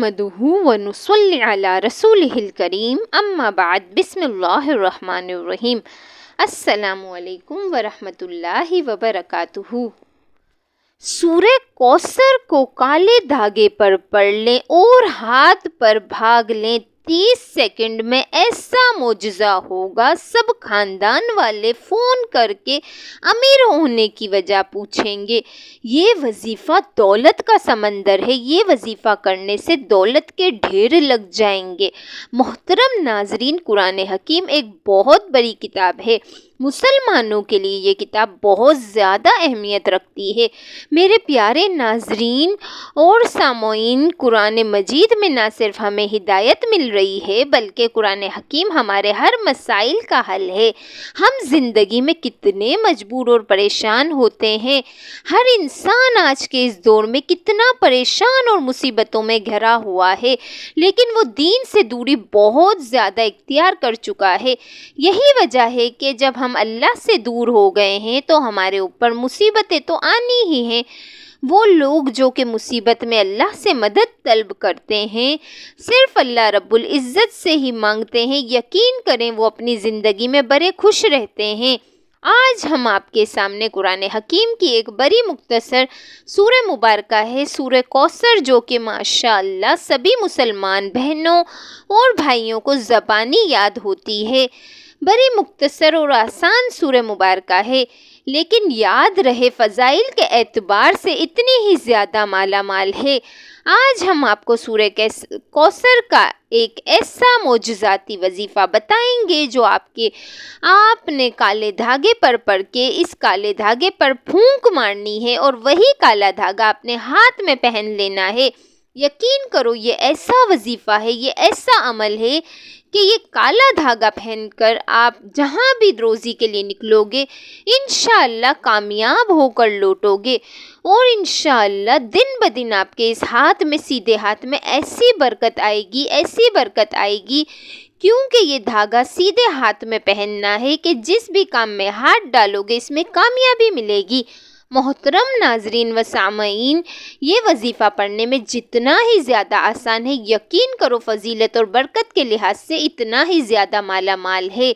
نحمدہ ونصلی علی رسولہ الکریم اما بعد بسم اللہ الرحمن الرحیم السلام علیکم ورحمۃ اللہ وبرکاتہ۔ سورہ کوثر کو کالے دھاگے پر پڑھ لیں اور ہاتھ پر بھاگ لیں، 30 سیکنڈ میں ایسا معجزہ ہوگا، سب خاندان والے فون کر کے امیر ہونے کی وجہ پوچھیں گے۔ یہ وظیفہ دولت کا سمندر ہے، یہ وظیفہ کرنے سے دولت کے ڈھیر لگ جائیں گے۔ محترم ناظرین، قرآن حکیم ایک بہت بڑی کتاب ہے، مسلمانوں کے لیے یہ کتاب بہت زیادہ اہمیت رکھتی ہے۔ میرے پیارے ناظرین اور سامعین، قرآن مجید میں نہ صرف ہمیں ہدایت مل رہی ہے بلکہ قرآن حکیم ہمارے ہر مسائل کا حل ہے۔ ہم زندگی میں کتنے مجبور اور پریشان ہوتے ہیں، ہر انسان آج کے اس دور میں کتنا پریشان اور مصیبتوں میں گھرا ہوا ہے، لیکن وہ دین سے دوری بہت زیادہ اختیار کر چکا ہے۔ یہی وجہ ہے کہ جب ہم اللہ سے دور ہو گئے ہیں تو ہمارے اوپر مصیبتیں تو آنی ہی ہیں۔ وہ لوگ جو کہ مصیبت میں اللہ سے مدد طلب کرتے ہیں، صرف اللہ رب العزت سے ہی مانگتے ہیں، یقین کریں وہ اپنی زندگی میں بڑے خوش رہتے ہیں۔ آج ہم آپ کے سامنے قرآن حکیم کی ایک بڑی مختصر سورہ مبارکہ ہے، سورہ کوثر، جو کہ ماشاءاللہ سبھی مسلمان بہنوں اور بھائیوں کو زبانی یاد ہوتی ہے۔ بڑی مختصر اور آسان سورہ مبارکہ ہے، لیکن یاد رہے فضائل کے اعتبار سے اتنی ہی زیادہ مالا مال ہے۔ آج ہم آپ کو سورہ کوثر کا ایک ایسا معجزاتی وظیفہ بتائیں گے جو آپ نے کالے دھاگے پر پڑھ کے اس کالے دھاگے پر پھونک مارنی ہے اور وہی کالا دھاگا اپنے ہاتھ میں پہن لینا ہے۔ یقین کرو یہ ایسا وظیفہ ہے، یہ ایسا عمل ہے کہ یہ کالا دھاگا پہن کر آپ جہاں بھی روزی کے لیے نکلو گے انشاءاللہ کامیاب ہو کر لوٹو گے، اور انشاءاللہ دن بدن آپ کے اس ہاتھ میں، سیدھے ہاتھ میں ایسی برکت آئے گی، ایسی برکت آئے گی، کیونکہ یہ دھاگا سیدھے ہاتھ میں پہننا ہے کہ جس بھی کام میں ہاتھ ڈالو گے اس میں کامیابی ملے گی۔ محترم ناظرین و سامعین، یہ وظیفہ پڑھنے میں جتنا ہی زیادہ آسان ہے، یقین کرو فضیلت اور برکت کے لحاظ سے اتنا ہی زیادہ مالا مال ہے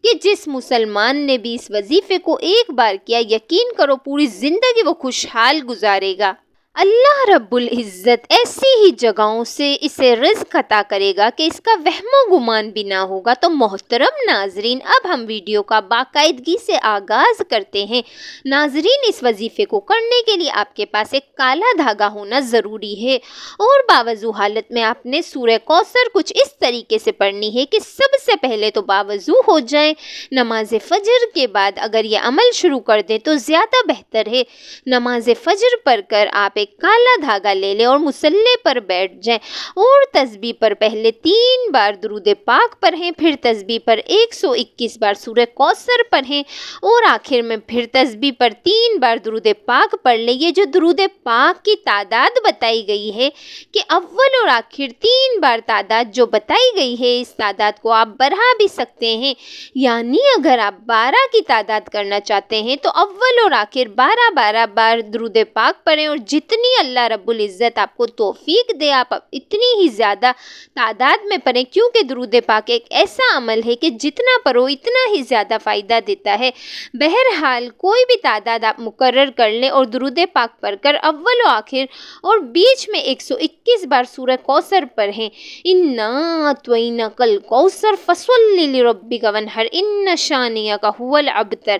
کہ جس مسلمان نے بھی اس وظیفے کو ایک بار کیا، یقین کرو پوری زندگی وہ خوشحال گزارے گا۔ اللہ رب العزت ایسی ہی جگہوں سے اسے رزق عطا کرے گا کہ اس کا وہم و گمان بھی نہ ہوگا۔ تو محترم ناظرین، اب ہم ویڈیو کا باقاعدگی سے آغاز کرتے ہیں۔ ناظرین، اس وظیفے کو کرنے کے لیے آپ کے پاس ایک کالا دھاگا ہونا ضروری ہے، اور باوضو حالت میں آپ نے سورہ کوثر کچھ اس طریقے سے پڑھنی ہے کہ سب سے پہلے تو باوضو ہو جائیں۔ نماز فجر کے بعد اگر یہ عمل شروع کر دیں تو زیادہ بہتر ہے۔ نماز فجر پڑھ کر آپ ایک کالا دھاگا لے لیں اور مصلی پر بیٹھ جائیں، اور تسبیح پر پہلے 3 بار درود پاک پڑھیں، پھر تسبیح پر 121 بار سورہ کوثر پڑھیں، اور آخر میں پھر تسبیح پر 3 بار درود پاک پڑھ لیں۔ یہ جو درود پاک کی تعداد بتائی گئی ہے کہ اول اور آخر 3 بار تعداد جو بتائی گئی ہے، اس تعداد کو آپ بڑھا بھی سکتے ہیں، یعنی اگر آپ 12 کی تعداد کرنا چاہتے ہیں تو اول اور آخر 12 بار درود پاک پڑھیں، اور جتنی اللہ رب العزت آپ کو توفیق دے آپ اتنی ہی زیادہ تعداد میں پڑھیں، کیونکہ درود پاک ایک ایسا عمل ہے کہ جتنا پڑھو اتنا ہی زیادہ فائدہ دیتا ہے۔ بہرحال کوئی بھی تعداد آپ مقرر کر لیں اور درود پاک پڑھ کر اول و آخر اور بیچ میں 121 بار سورہ کوثر پڑھیں۔ اِنَّا أَعْطَيْنَاكَ الْكَوْثَرَ فَصَلِّ لِرَبِّكَ وَانْحَرْ إِنَّ شَانِئَكَ هُوَ الْأَبْتَرُ،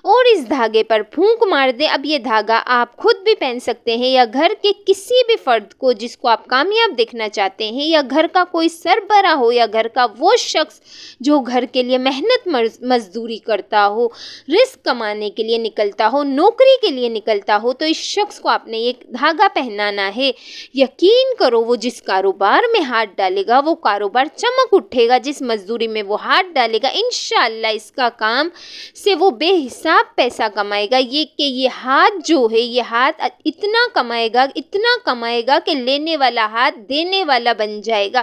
اور اس دھاگے پر پھونک مار دیں۔ اب یہ دھاگا آپ خود بھی پہن سکتے ہیں یا گھر کے کسی بھی فرد کو جس کو آپ کامیاب دیکھنا چاہتے ہیں، یا گھر کا کوئی سربراہ ہو، یا گھر کا وہ شخص جو گھر کے لیے محنت مزدوری کرتا ہو، رزق کمانے کے لیے نکلتا ہو، نوکری کے لیے نکلتا ہو، تو اس شخص کو آپ نے یہ دھاگا پہنانا ہے۔ یقین کرو وہ جس کاروبار میں ہاتھ ڈالے گا وہ کاروبار چمک اٹھے گا، جس مزدوری میں وہ ہاتھ ڈالے گا انشاءاللہ اس کا کام سے وہ بے حساب پیسہ کمائے گا۔ یہ ہاتھ جو ہے، یہ ہاتھ اتنا کمائے گا کہ لینے والا ہاتھ دینے والا بن جائے گا۔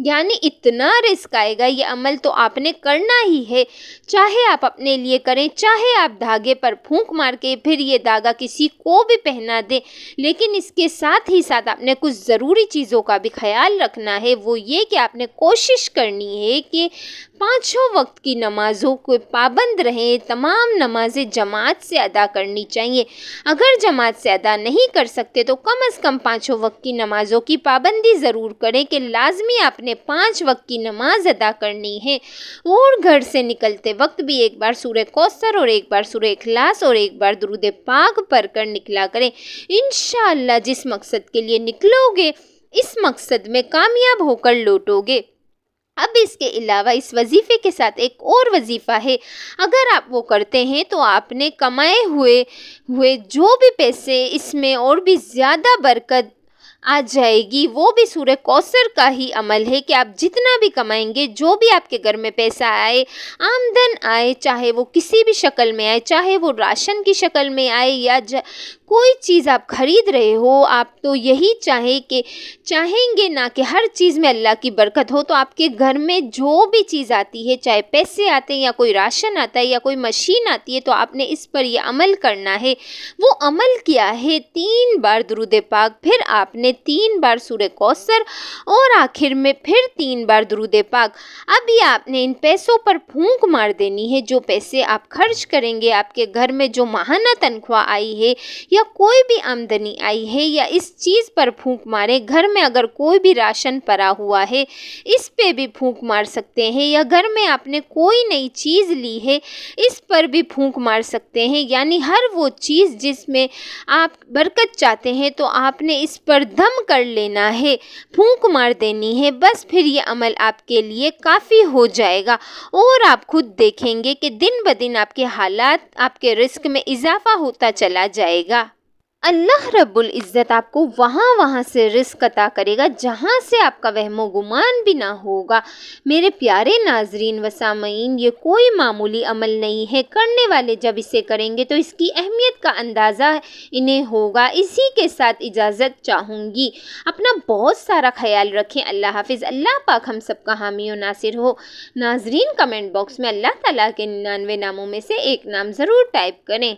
یعنی اتنا رزق آئے گا، یہ عمل تو آپ نے کرنا ہی ہے، چاہے آپ اپنے لیے کریں، چاہے آپ دھاگے پر پھونک مار کے پھر یہ دھاگا کسی کو بھی پہنا دیں، لیکن اس کے ساتھ ہی ساتھ آپ نے کچھ ضروری چیزوں کا بھی خیال رکھنا ہے۔ وہ یہ کہ آپ نے کوشش کرنی ہے کہ 5 وقت کی نمازوں کو پابند رہیں، تمام نمازیں جماعت سے ادا کرنی چاہیے۔ اگر جماعت سے ادا نہیں کر سکتے تو کم از کم 5 وقت کی نمازوں کی پابندی ضرور کریں کہ لازمی آپ نے 5 وقت کی نماز ادا کرنی ہے، اور گھر سے نکلتے وقت بھی ایک بار سورہ کوثر اور ایک بار سورہ اخلاص اور ایک بار درود پاک پڑھ کر نکلا کریں۔ انشاءاللہ جس مقصد کے لیے نکلو گے اس مقصد میں کامیاب ہو کر لوٹو گے۔ اب اس کے علاوہ اس وظیفے کے ساتھ ایک اور وظیفہ ہے، اگر آپ وہ کرتے ہیں تو آپ نے کمائے ہوئے جو بھی پیسے اس میں اور بھی زیادہ برکت آ جائے گی۔ وہ بھی سورہ کوثر کا ہی عمل ہے کہ آپ جتنا بھی کمائیں گے، جو بھی آپ کے گھر میں پیسہ آئے، آمدن آئے، چاہے وہ کسی بھی شکل میں آئے، چاہے وہ راشن کی شکل میں آئے یا کوئی چیز آپ خرید رہے ہو، آپ تو یہی چاہیں گے نا کہ ہر چیز میں اللہ کی برکت ہو، تو آپ کے گھر میں جو بھی چیز آتی ہے، چاہے پیسے آتے ہیں یا کوئی راشن آتا ہے یا کوئی مشین آتی ہے، تو آپ نے اس پر یہ عمل کرنا ہے۔ وہ عمل کیا ہے؟ 3 بار درود پاک، پھر آپ نے 3 بار سورہ کوثر اور آخر میں پھر 3 بار درود پاک۔ اب یہ آپ نے ان پیسوں پر پھونک مار دینی ہے، جو پیسے آپ خرچ کریں گے، آپ کے گھر میں جو ماہانہ تنخواہ آئی ہے یا کوئی بھی آمدنی آئی ہے، یا اس چیز پر پھونک مارے۔ گھر میں اگر کوئی بھی راشن پڑا ہوا ہے اس پہ بھی پھونک مار سکتے ہیں، یا گھر میں آپ نے کوئی نئی چیز لی ہے اس پر بھی پھونک مار سکتے ہیں، یعنی ہر وہ چیز جس میں آپ برکت چاہتے ہیں تو آپ نے اس پر دم کر لینا ہے، پھونک مار دینی ہے، بس پھر یہ عمل آپ کے لیے کافی ہو جائے گا، اور آپ خود دیکھیں گے کہ دن بدن آپ کے حالات، آپ کے رزق میں اضافہ ہوتا چلا جائے گا۔ اللہ رب العزت آپ کو وہاں سے رزق عطا کرے گا جہاں سے آپ کا وہم و گمان بھی نہ ہوگا۔ میرے پیارے ناظرین و سامعین، یہ کوئی معمولی عمل نہیں ہے، کرنے والے جب اسے کریں گے تو اس کی اہمیت کا اندازہ انہیں ہوگا۔ اسی کے ساتھ اجازت چاہوں گی، اپنا بہت سارا خیال رکھیں۔ اللہ حافظ۔ اللہ پاک ہم سب کا حامی و ناصر ہو۔ ناظرین کمنٹ باکس میں اللہ تعالیٰ کے 99 ناموں میں سے ایک نام ضرور ٹائپ کریں۔